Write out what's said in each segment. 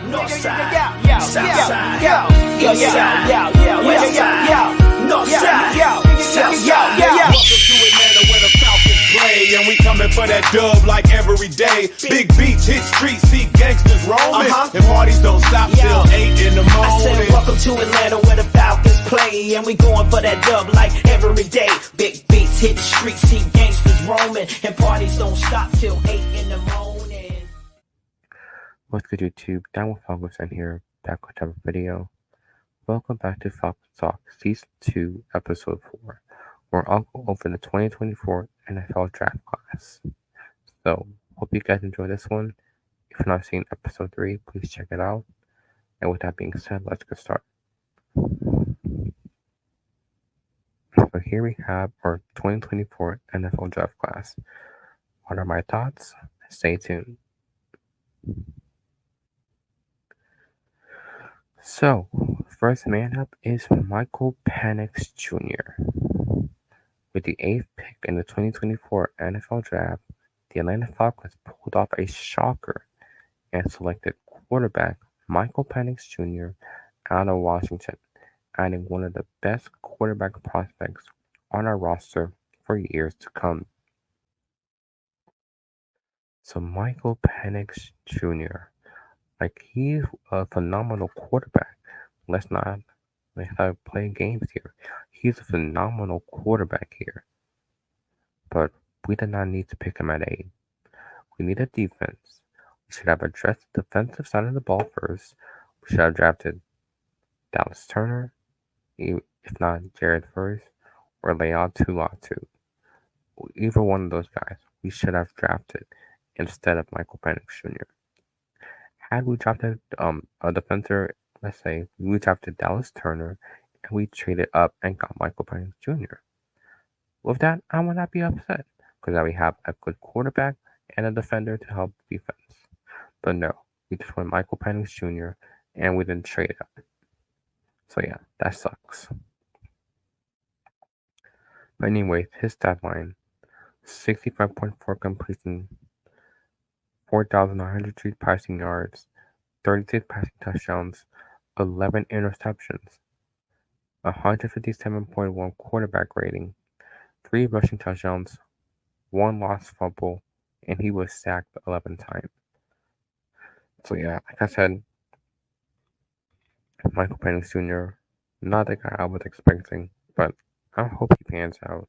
North side, south side, east side, west side, north side, south side. Welcome to Atlanta where the Falcons play, and we coming for that dub like every day. Big beats hit streets, see gangsters roaming, and parties don't stop till 8 in the morning. I said welcome to Atlanta where the Falcons play, and we going for that dub like every day. Big beats hit the streets, see gangsters roaming, and parties don't stop till 8 in the morning. What's good, YouTube? Down with Falcons here, back with another video. Welcome back to Falcons Talk Season 2, Episode 4, where I'll go over the 2024 NFL Draft Class. So, hope you guys enjoy this one. If you've not seen Episode 3, please check it out. And with that being said, let's get started. So here we have our 2024 NFL Draft Class. What are my thoughts? Stay tuned. So, first man up is Michael Penix Jr. With the 8th pick in the 2024 NFL Draft, the Atlanta Falcons pulled off a shocker and selected quarterback Michael Penix Jr. out of Washington, adding one of the best quarterback prospects on our roster for years to come. So Michael Penix Jr., he's a phenomenal quarterback. Let's not play games here. He's a phenomenal quarterback here. But we did not need to pick him at 8. We need a defense. We should have addressed the defensive side of the ball first. We should have drafted Dallas Turner, if not Jared Verse, or Laiatu Latu. Either one of those guys we should have drafted instead of Michael Penix Jr. Had we drafted a defender, let's say we drafted Dallas Turner and we traded up and got Michael Penix Jr. With that, I would not be upset because now we have a good quarterback and a defender to help defense. But no, we just went Michael Penix Jr. and we didn't trade up. So yeah, that sucks. But anyway, his stat line: 65.4 completion, 4,903 passing yards, 36 passing touchdowns, 11 interceptions, 157.1 quarterback rating, 3 rushing touchdowns, 1 lost fumble, and he was sacked 11 times. So yeah, like I said, Michael Penix Jr., not the guy I was expecting, but I hope he pans out.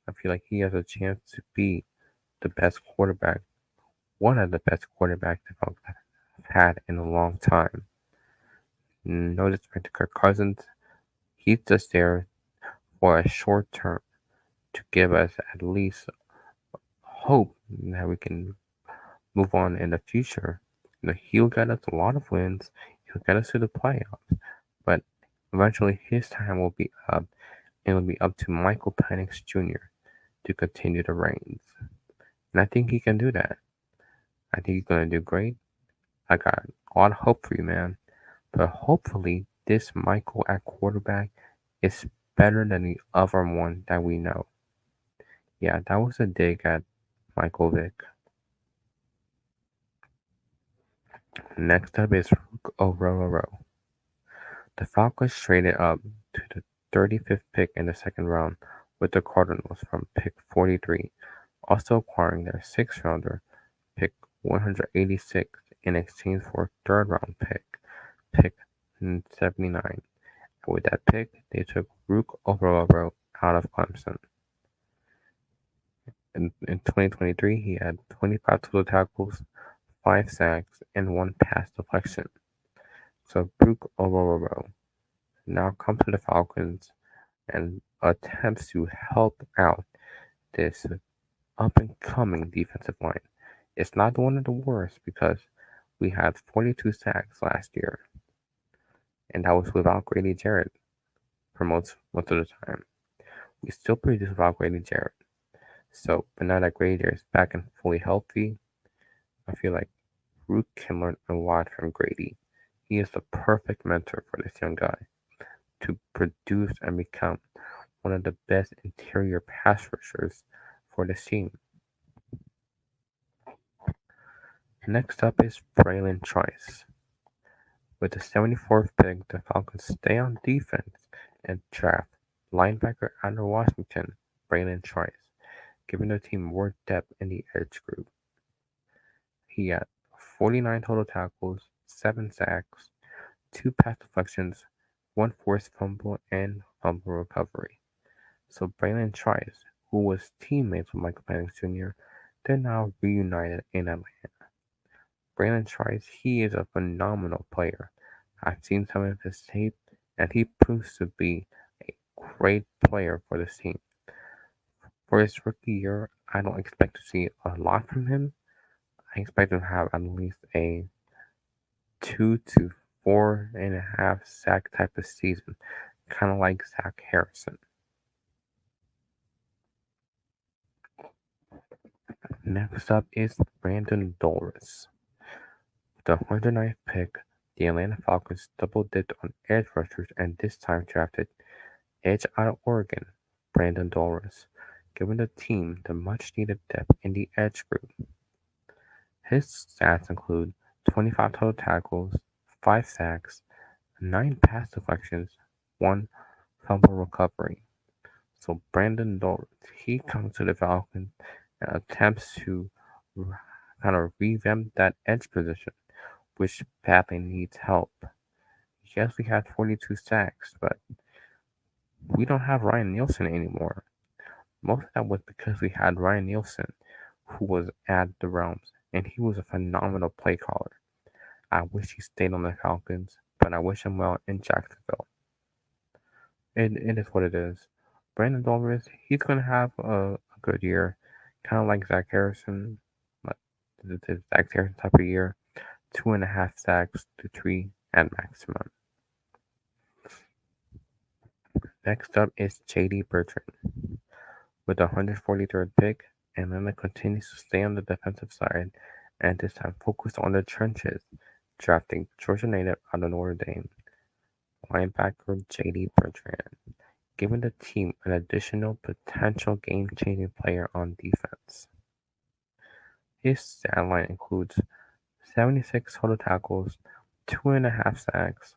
I feel like he has a chance to be the best quarterback, one of the best quarterbacks the Falcons have had in a long time. No disrespect to Kirk Cousins, he's just there for a short term to give us at least hope that we can move on in the future. He'll get us a lot of wins, he'll get us to the playoffs, but eventually his time will be up, and it will be up to Michael Penix Jr. to continue the reins. And I think he can do that. I think he's going to do great. I got a lot of hope for you, man. But hopefully this Michael at quarterback is better than the other one that we know. Yeah, that was a dig at Michael Vick. Next up is Ororo. The Falcons traded up to the 35th pick in the second round with the Cardinals from pick 43, also acquiring their 6th rounder, pick 186, in exchange for a 3rd round pick 79. And with that pick, they took Rook Ororo out of Clemson. In 2023, he had 25 total tackles, 5 sacks, and 1 pass deflection. So Rook Ororo now comes to the Falcons and attempts to help out this up-and-coming defensive line. It's not one of the worst because we had 42 sacks last year, and that was without Grady Jarrett for most of the time. We still produce without Grady Jarrett. So, but now that Grady Jarrett is back and fully healthy, I feel like Rook can learn a lot from Grady. He is the perfect mentor for this young guy to produce and become one of the best interior pass rushers for this team. Next up is Bralen Trice. With the 74th pick, the Falcons stay on defense and draft linebacker out of Washington, Braylon Trice, giving the team more depth in the edge group. He had 49 total tackles, 7 sacks, 2 pass deflections, 1 forced fumble, and fumble recovery. So Braylon Trice, who was teammates with Michael Penix Jr., they're now reunited in Atlanta. Braylon Trice, he is a phenomenal player. I've seen some of his tape, and he proves to be a great player for this team. For his rookie year, I don't expect to see a lot from him. I expect him to have at least a 2 to 4.5 sack type of season, kind of like Zach Harrison. Next up is Brandon Dorus. With the 109th pick, the Atlanta Falcons double-dipped on edge rushers and this time drafted edge out of Oregon, Brandon Dorus, giving the team the much-needed depth in the edge group. His stats include 25 total tackles, 5 sacks, 9 pass deflections, 1 fumble recovery. So Brandon Dorus, he comes to the Falcons and attempts to kind of revamp that edge position, which badly needs help. Yes, we had 42 sacks, but we don't have Ryan Nielsen anymore. Most of that was because we had Ryan Nielsen, who was at the Realms, and he was a phenomenal play caller. I wish he stayed on the Falcons, but I wish him well in Jacksonville. It is what it is. Brandon Dorus, he's going to have a good year, kind of like Zach Harrison, like the Zach Harrison type of year, 2.5 sacks to 3 at maximum. Next up is J.D. Bertrand. With the 143rd pick, Atlanta continues to stay on the defensive side and this time focus on the trenches, drafting Georgia native out of Notre Dame, linebacker J.D. Bertrand, giving the team an additional potential game-changing player on defense. His stat line includes 76 total tackles, 2.5 sacks,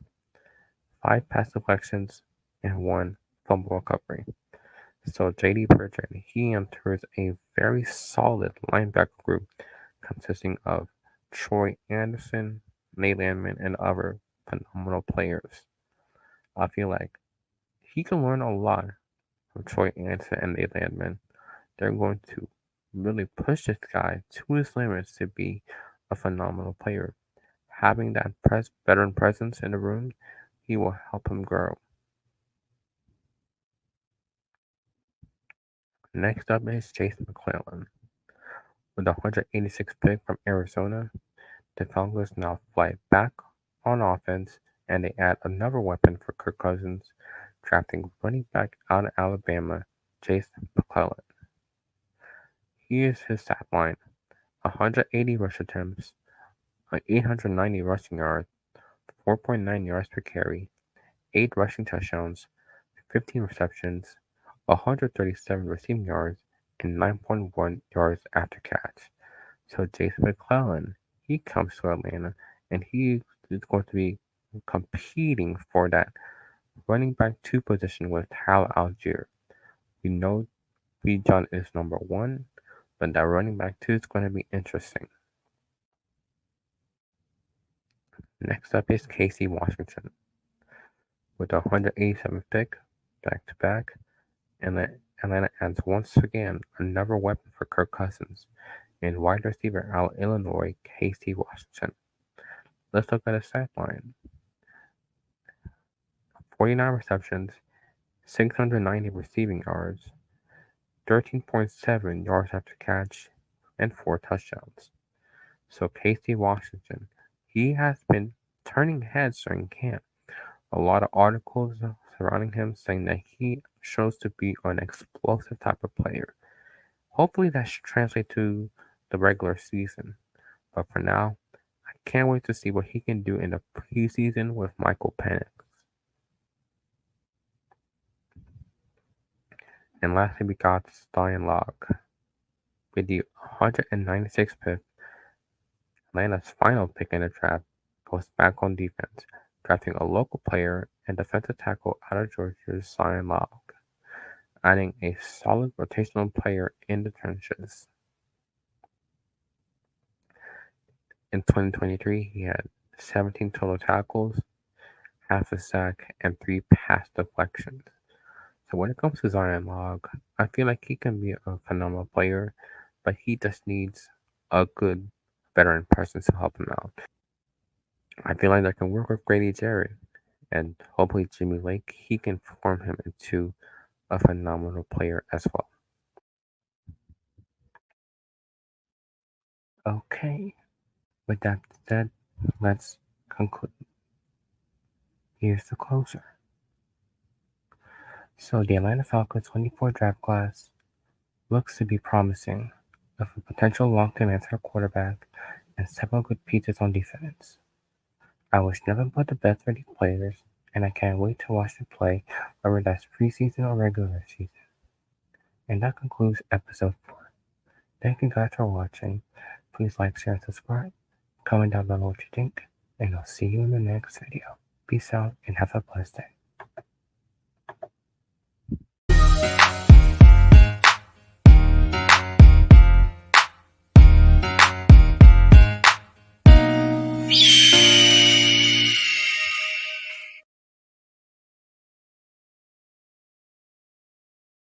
5 pass deflections, and 1 fumble recovery. So J.D. Bertrand, he enters a very solid linebacker group consisting of Troy Anderson, Nate Landman, and other phenomenal players. I feel like he can learn a lot from Troy Anderson and Nate Landman. They're going to really push this guy to his limits to be a phenomenal player. Having that veteran presence in the room, he will help him grow. Next up is Chase McClellan. With the 186th pick from Arizona, the Falcons now fly back on offense and they add another weapon for Kirk Cousins, drafting running back out of Alabama, Chase McClellan. Here's his stat line: 180 rush attempts, 890 rushing yards, 4.9 yards per carry, 8 rushing touchdowns, 15 receptions, 137 receiving yards, and 9.1 yards after catch. So Jason McClellan, he comes to Atlanta, and he is going to be competing for that running back 2 position with Tyler Algier. We know Bijan is number 1, but that running back 2 is going to be interesting. Next up is Casey Washington. With the 187th pick, back-to-back, Atlanta adds once again another weapon for Kirk Cousins in wide receiver out of Illinois, Casey Washington. Let's look at his stat line: 49 receptions, 690 receiving yards, 13.7 yards after catch, and 4 touchdowns. So Casey Washington, he has been turning heads during camp. A lot of articles surrounding him saying that he shows to be an explosive type of player. Hopefully that should translate to the regular season. But for now, I can't wait to see what he can do in the preseason with Michael Penix. And lastly, we got Stein Locke. With the 196th pick, Atlanta's final pick in the draft, goes back on defense, drafting a local player and defensive tackle out of Georgia's Zion Log, adding a solid rotational player in the trenches. In 2023, he had 17 total tackles, half a sack, and 3 pass deflections. So when it comes to Zion Log, I feel like he can be a phenomenal player, but he just needs a good veteran person to help him out. I feel like I can work with Grady Jarrett, and hopefully Jimmy Lake, he can form him into a phenomenal player as well. Okay, with that said, let's conclude. Here's the closer. So the Atlanta Falcons 24 draft class looks to be promising, with a potential long-term answer quarterback and several good pieces on defense. I wish nothing but the best for these players, and I can't wait to watch them play, whether that's preseason or regular season. And that concludes episode 4. Thank you guys for watching. Please like, share, and subscribe. Comment down below what you think, and I'll see you in the next video. Peace out and have a blessed day.